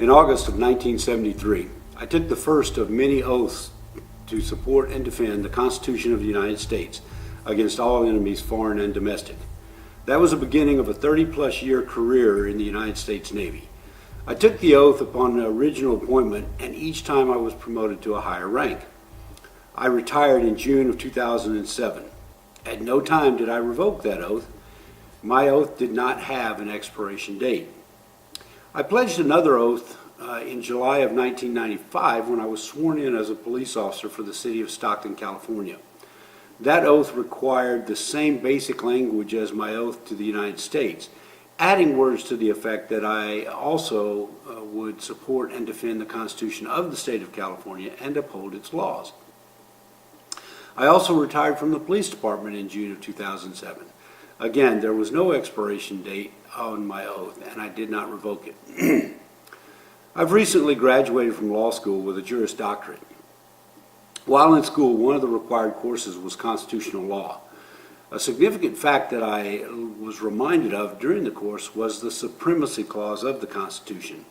In August of 1973, I took the first of many oaths to support and defend the Constitution of the United States against all enemies, foreign and domestic. That was the beginning of a 30-plus year career in the United States Navy. I took the oath upon the original appointment, and each time I was promoted to a higher rank. I retired in June of 2007. At no time did I revoke that oath. My oath did not have an expiration date. I pledged another oath in July of 1995 when I was sworn in as a police officer for the city of Stockton, California. That oath required the same basic language as my oath to the United States, adding words to the effect that I also would support and defend the Constitution of the state of California and uphold its laws. I also retired from the police department in June of 2007. Again, there was no expiration date on my oath, and I did not revoke it. I've recently graduated from law school with a Juris Doctorate. While in school, one of the required courses was constitutional law. A significant fact that I was reminded of during the course was the supremacy clause of the Constitution.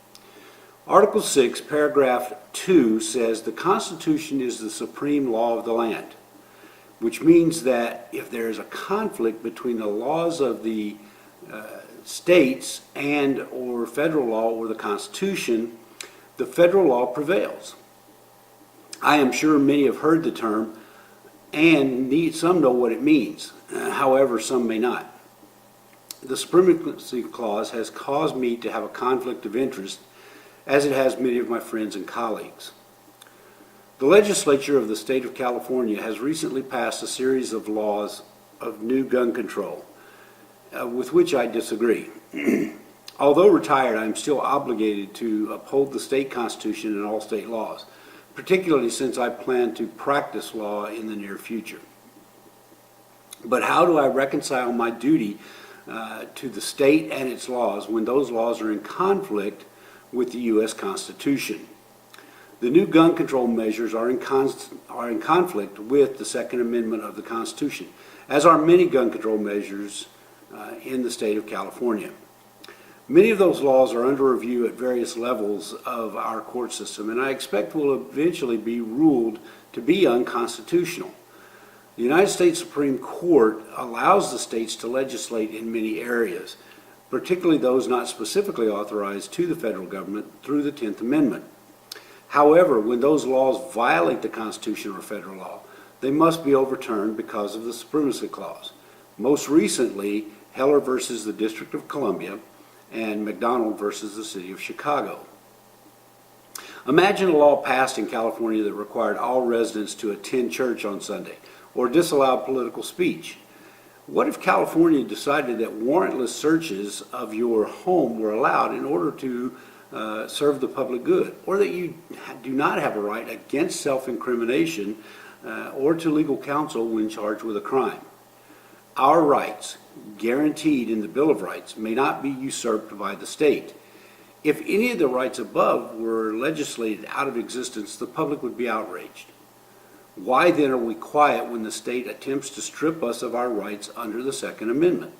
Article 6, paragraph 2 says the Constitution is the supreme law of the land, which means that if there is a conflict between the laws of the states and or federal law or the Constitution, the federal law prevails. I am sure many have heard the term, and some know what it means. However, some may not. The supremacy clause has caused me to have a conflict of interest, as it has many of my friends and colleagues. The legislature of the state of California has recently passed a series of laws of new gun control, with which I disagree. Although retired, I am still obligated to uphold the state constitution and all state laws, particularly since I plan to practice law in the near future. But how do I reconcile my duty to the state and its laws when those laws are in conflict with the U.S. Constitution? The new gun control measures are in conflict with the Second Amendment of the Constitution, as are many gun control measures in the state of California. Many of those laws are under review at various levels of our court system, and I expect will eventually be ruled to be unconstitutional. The United States Supreme Court allows the states to legislate in many areas, particularly those not specifically authorized to the federal government through the 10th Amendment. However, when those laws violate the Constitution or federal law, they must be overturned because of the supremacy clause. Most recently, Heller versus the District of Columbia and McDonald versus the City of Chicago. Imagine a law passed in California that required all residents to attend church on Sunday or disallowed political speech. What if California decided that warrantless searches of your home were allowed in order to serve the public good, or that you do not have a right against self-incrimination or to legal counsel when charged with a crime? Our rights, guaranteed in the Bill of Rights, may not be usurped by the state. If any of the rights above were legislated out of existence, the public would be outraged. Why then are we quiet when the state attempts to strip us of our rights under the Second Amendment?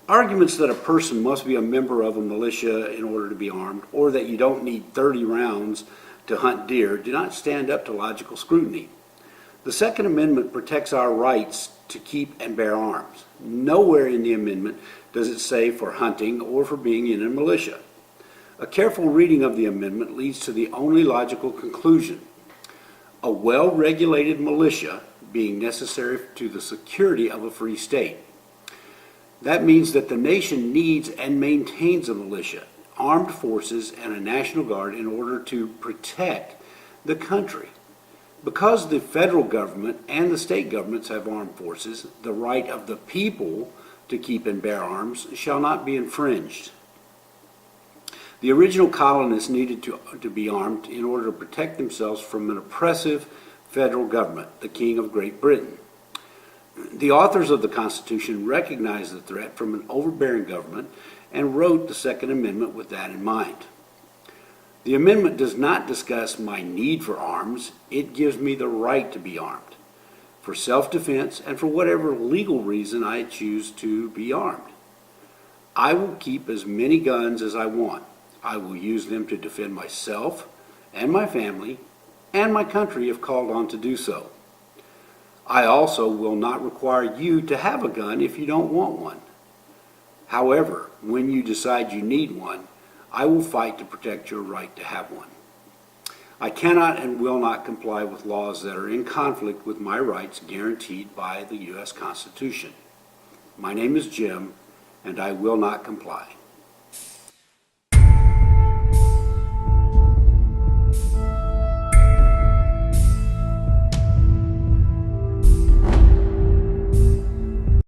Arguments that a person must be a member of a militia in order to be armed, or that you don't need 30 rounds to hunt deer, do not stand up to logical scrutiny. The Second Amendment protects our rights to keep and bear arms. Nowhere in the amendment does it say for hunting or for being in a militia. A careful reading of the amendment leads to the only logical conclusion: a well-regulated militia being necessary to the security of a free state. That means that the nation needs and maintains a militia, armed forces, and a National Guard in order to protect the country. Because the federal government and the state governments have armed forces, the right of the people to keep and bear arms shall not be infringed. The original colonists needed to be armed in order to protect themselves from an oppressive federal government, the King of Great Britain. The authors of the Constitution recognized the threat from an overbearing government and wrote the Second Amendment with that in mind. The amendment does not discuss my need for arms. It gives me the right to be armed, for self-defense and for whatever legal reason I choose to be armed. I will keep as many guns as I want. I will use them to defend myself and my family and my country if called on to do so. I also will not require you to have a gun if you don't want one. However, when you decide you need one, I will fight to protect your right to have one. I cannot and will not comply with laws that are in conflict with my rights guaranteed by the U.S. Constitution. My name is Jim, and I will not comply.